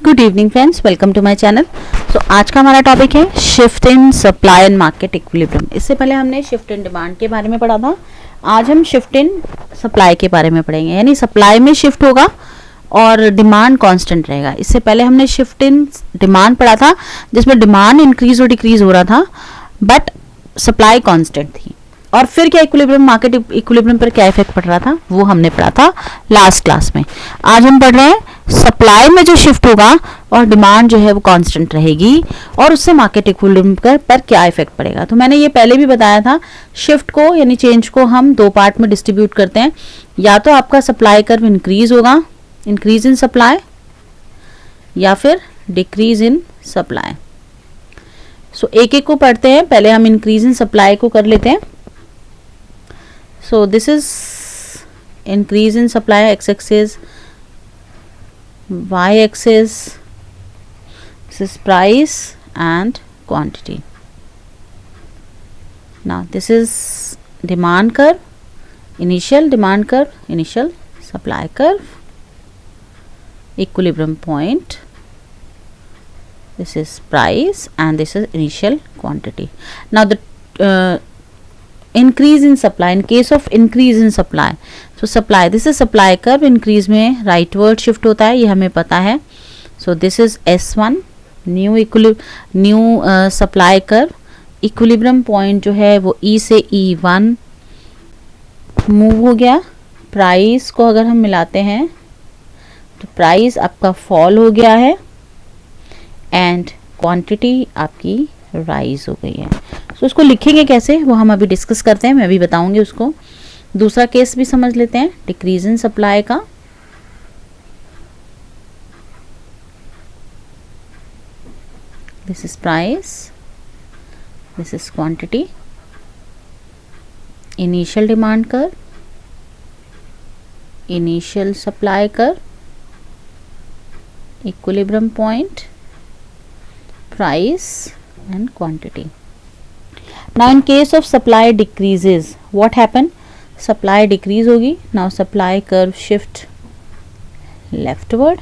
Good evening friends, welcome to my channel. तो आज का हमारा टॉपिक है shift in supply and market equilibrium. इससे पहले हमने शिफ्ट इन डिमांड के बारे में पढ़ा था। आज हम शिफ्ट इन सप्लाई के बारे में पढ़ेंगे, यानी सप्लाई में शिफ्ट होगा और डिमांड कांस्टेंट रहेगा। इससे पहले हमने शिफ्ट इन डिमांड पढ़ा था जिसमें डिमांड इंक्रीज और डिक्रीज हो रहा था बट सप्लाई कांस्टेंट थी। और फिर क्या इक्विलिब्रियम, मार्केट इक्विलिब्रियम पर क्या इफेक्ट पड़ रहा था वो हमने पढ़ा था लास्ट क्लास में। आज हम पढ़ रहे हैं सप्लाई में जो शिफ्ट होगा और डिमांड जो है वो कांस्टेंट रहेगी और उससे मार्केट इक्विलिब्रियम पर क्या इफेक्ट पड़ेगा। तो मैंने ये पहले भी बताया था, शिफ्ट को यानी चेंज को हम दो पार्ट में डिस्ट्रीब्यूट करते हैं। या तो आपका सप्लाई कर्व इंक्रीज होगा, इंक्रीज इन सप्लाई, या फिर डिक्रीज इन सप्लाई। सो एक एक को पढ़ते हैं। पहले हम इंक्रीज इन सप्लाई को कर लेते हैं। So this is increase in supply, x-axis, y-axis, this is price and quantity. Now this is demand curve, initial demand curve, initial supply curve, equilibrium point. This is price and this is initial quantity. Now the increase in supply, in case of increase in supply, so supply, this is supply curve, increase में rightward shift होता है, ये हमें पता है। so this is S1 new supply curve, equilibrium point जो है वो E से E1 मूव हो गया। प्राइस को अगर हम मिलाते हैं तो प्राइस आपका फॉल हो गया है एंड क्वांटिटी आपकी राइज हो गई है। तो उसको लिखेंगे कैसे वो हम अभी डिस्कस करते हैं, मैं भी बताऊंगी उसको। दूसरा केस भी समझ लेते हैं, डिक्रीज इन सप्लाई का। This is price, this is quantity, initial demand curve, initial supply curve, equilibrium point, price and quantity. Now in case of supply decreases, what happen? Supply decrease होगी। Now supply curve shift leftward,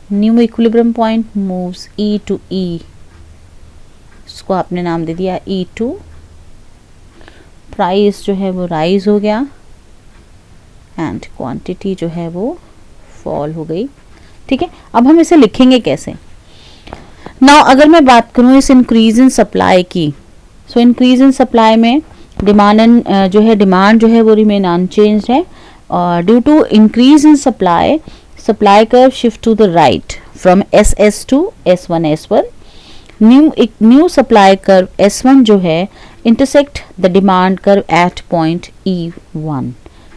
new equilibrium point moves E to E, इसको आपने नाम दे दिया E2। Price जो है वो rise हो गया एंड क्वांटिटी जो है वो फॉल हो गई। ठीक है, अब हम इसे लिखेंगे कैसे। नाउ अगर मैं बात करूं इस इंक्रीज इन सप्लाई की, सो इंक्रीज इन सप्लाई में डिमांड जो है वो रिमेन अनचेंज्ड है। और due to increase in supply, supply curve shift to the right from SS to S1 new supply curve S1 जो है intersect the demand curve at point E1,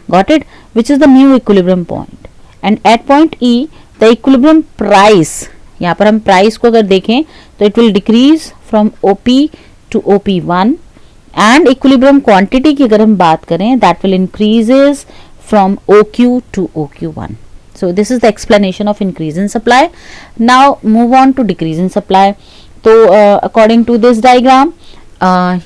got it, which is the new equilibrium point. And at point E the equilibrium price, यहाँ पर हम price को अगर देखें तो it will decrease from OP to OP1 and equilibrium quantity की अगर हम बात करें that will increases from OQ to OQ1। So this is the explanation of increase in supply. Now move on to decrease in supply. तो according to this diagram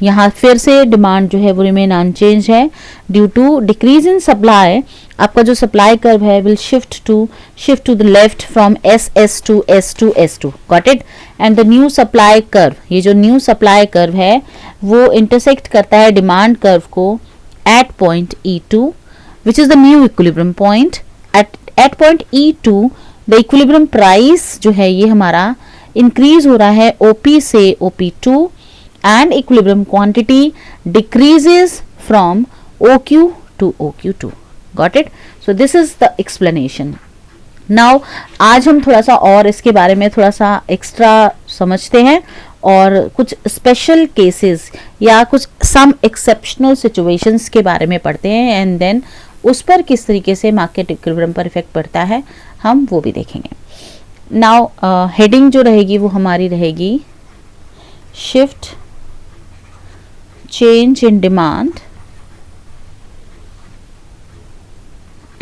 यहाँ फिर से demand जो है वो रिमेन अनचेंज है। Due to decrease in supply आपका जो सप्लाई कर्व है will shift to the left from SS to S2 got it. And the new supply curve, ये जो न्यू सप्लाई कर्व है वो इंटरसेक्ट करता है डिमांड कर्व को at point E2 which is the new equilibrium point. At point E2 the equilibrium price जो है ये हमारा इंक्रीज हो रहा है OP से OP2 and equilibrium quantity decreases from OQ to OQ2, got it? So this is the explanation. Now आज हम थोड़ा सा और इसके बारे में थोड़ा सा एक्स्ट्रा समझते हैं और कुछ स्पेशल केसेस या कुछ सम एक्सेप्शनल सिचुएशंस के बारे में पढ़ते हैं एंड देन उस पर किस तरीके से मार्केट इक्विलिब्रियम पर इफेक्ट पड़ता है हम वो भी देखेंगे। नाउ हेडिंग जो रहेगी वो हमारी रहेगी shift change in demand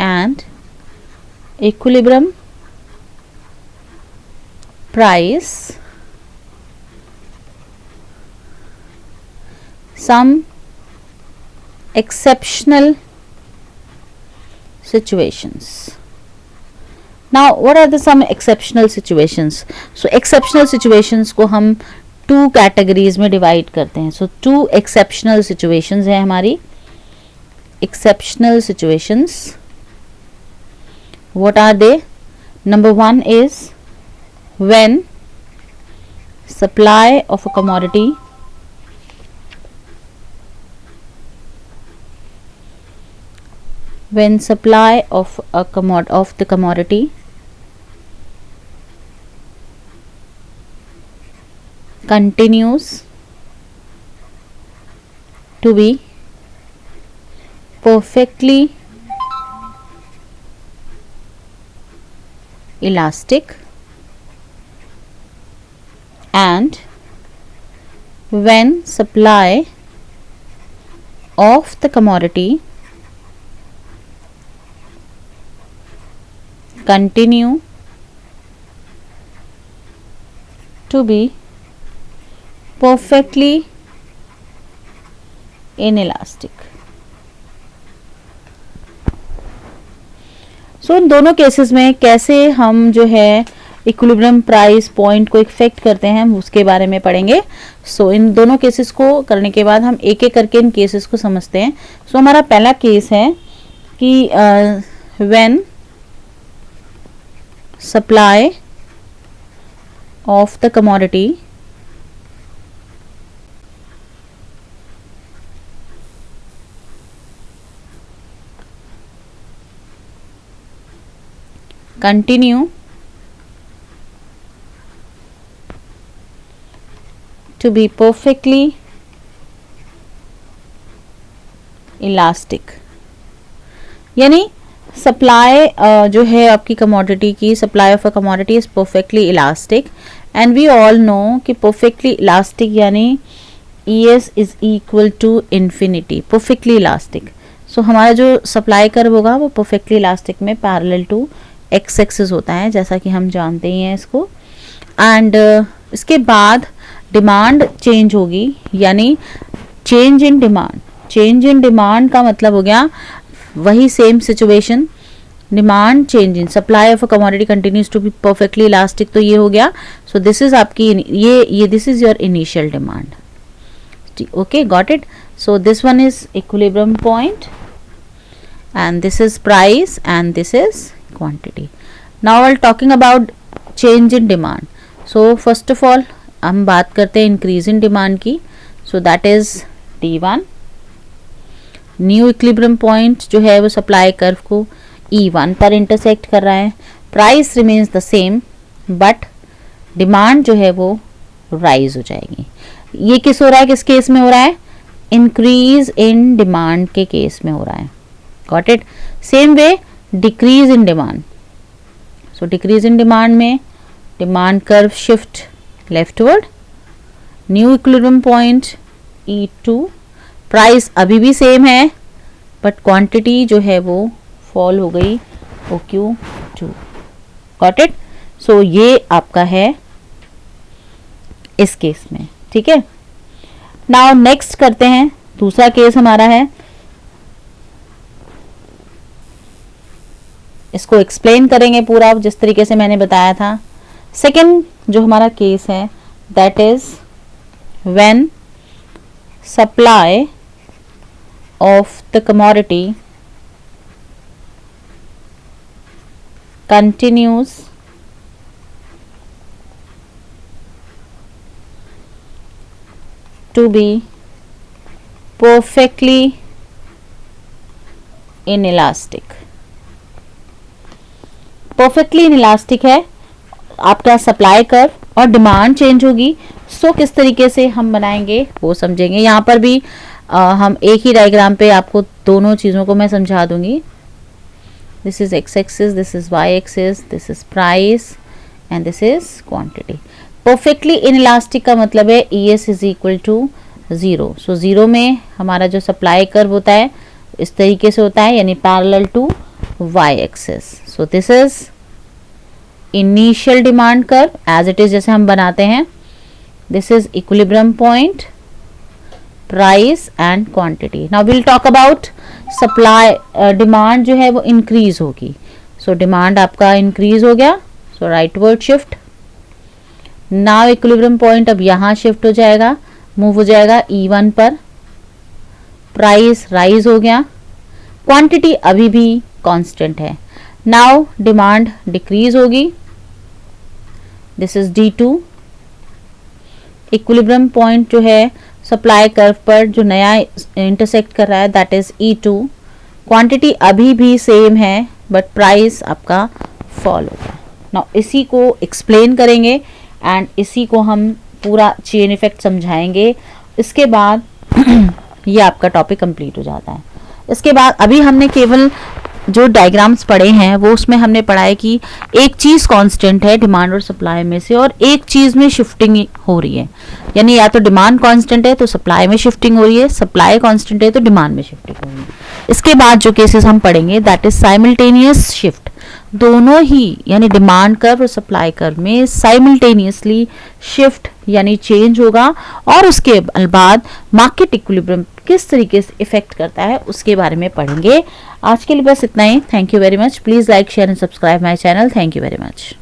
and equilibrium price, some exceptional situations। Now what are the some exceptional situations? So exceptional situations को हम टू कैटेगरीज में डिवाइड करते हैं. सो टू एक्सेप्शनल सिचुएशंस है हमारी. Exceptional situations, what are they? Number one is when supply of a commodity of the commodity continues to be perfectly elastic, and when supply of the commodity continue to be perfectly inelastic. सो इन दोनों cases में कैसे हम जो है equilibrium price point को effect करते हैं हम उसके बारे में पढ़ेंगे. सो इन दोनों केसेस को करने के बाद हम एक एक करके इन केसेस को समझते हैं. सो हमारा पहला केस है कि when supply of the commodity continue to be perfectly elastic. यानी सप्लाई जो है आपकी कमोडिटी की, supply of a commodity is perfectly elastic, and we all know कि परफेक्टली इलास्टिक यानी ES is equal to infinity. Perfectly elastic. So हमारा जो supply curve होगा वो परफेक्टली इलास्टिक में पैरेलल टू एक्स एक्सिस होता है, जैसा कि हम जानते ही हैं इसको. एंड इसके बाद डिमांड चेंज होगी, यानी change in demand. Change in demand का मतलब हो गया वही same situation, demand change in supply of a commodity continues to be perfectly elastic. तो ये हो गया. सो दिस इज आपकी ये this is your initial demand. Okay, got it. So this one is equilibrium point and this is price and this is quantity. Now while talking about change in demand, so first of all हम बात करते हैं increase in demand की. so that is D1. New equilibrium point जो है वो supply curve को E1 पर इंटरसेक्ट कर रहा है. Price remains the same but demand जो है वो राइज हो जाएगी. ये किस हो रहा है, किस केस में हो रहा है? इंक्रीज इन डिमांड के केस में हो रहा है. Got it? Same way, decrease in demand. So decrease in demand में demand curve shift leftward. New equilibrium point E2. Price अभी भी same है, but quantity जो है वो fall हो गई OQ2. Got it? So ये आपका है इस केस में. ठीक है. Now next करते हैं. दूसरा केस हमारा है, इसको एक्सप्लेन करेंगे पूरा जिस तरीके से मैंने बताया था. सेकंड जो हमारा केस है that is when supply of the commodity continues to be perfectly inelastic. Perfectly inelastic है आपका सप्लाई कर्व और डिमांड चेंज होगी. सो किस तरीके से हम बनाएंगे वो समझेंगे. यहाँ पर भी हम एक ही डायग्राम पे आपको दोनों चीज़ों को मैं समझा दूंगी. This is X axis, this is Y axis, this is price and this is quantity. Perfectly inelastic का मतलब है ES is equal to 0. So 0 में हमारा जो सप्लाई कर्व होता है इस तरीके से होता है, यानी parallel to y axis. So this is initial demand curve as it is जैसे हम बनाते हैं. This is equilibrium point, price and quantity. Now we'll talk about supply. Demand जो है वो increase होगी. So सो डिमांड आपका इंक्रीज हो गया, so rightward shift. Now equilibrium point अब यहां शिफ्ट हो जाएगा, मूव हो जाएगा E1 पर, प्राइस राइज हो गया, क्वांटिटी अभी भी कांस्टेंट है। नाउ डिमांड डिक्रीज होगी, this is D2। Equilibrium point जो है सप्लाई कर्व पर जो नया इंटरसेक्ट कर रहा है दैट इज E2। क्वांटिटी अभी भी सेम है बट प्राइस आपका फॉल होगा। नाउ इसी को एक्सप्लेन करेंगे एंड इसी को हम पूरा चेन इफेक्ट समझाएंगे। इसके बाद ये आपका टॉपिक कंप्लीट हो जाता है। इसके बाद अभी हमने केवल जो डायग्राम्स पढ़े हैं वो उसमें हमने पढ़ा है कि एक चीज कांस्टेंट है डिमांड और सप्लाई में से, और एक चीज में शिफ्टिंग हो रही है, यानी या तो डिमांड कांस्टेंट है तो सप्लाई में शिफ्टिंग हो रही है, सप्लाई कांस्टेंट है तो डिमांड में शिफ्टिंग हो रही है। इसके बाद जो केसेस हम पढ़ेंगे दैट इज साइमल्टेनियस शिफ्ट, दोनों ही यानी डिमांड कर्व और सप्लाई कर्व में साइमल्टेनियसली शिफ्ट यानी चेंज होगा, और उसके बाद मार्केट इक्विलिब्रियम किस तरीके से इफेक्ट करता है उसके बारे में पढ़ेंगे। आज के लिए बस इतना ही। Thank you very much. Please like share and subscribe my channel. Thank you very much.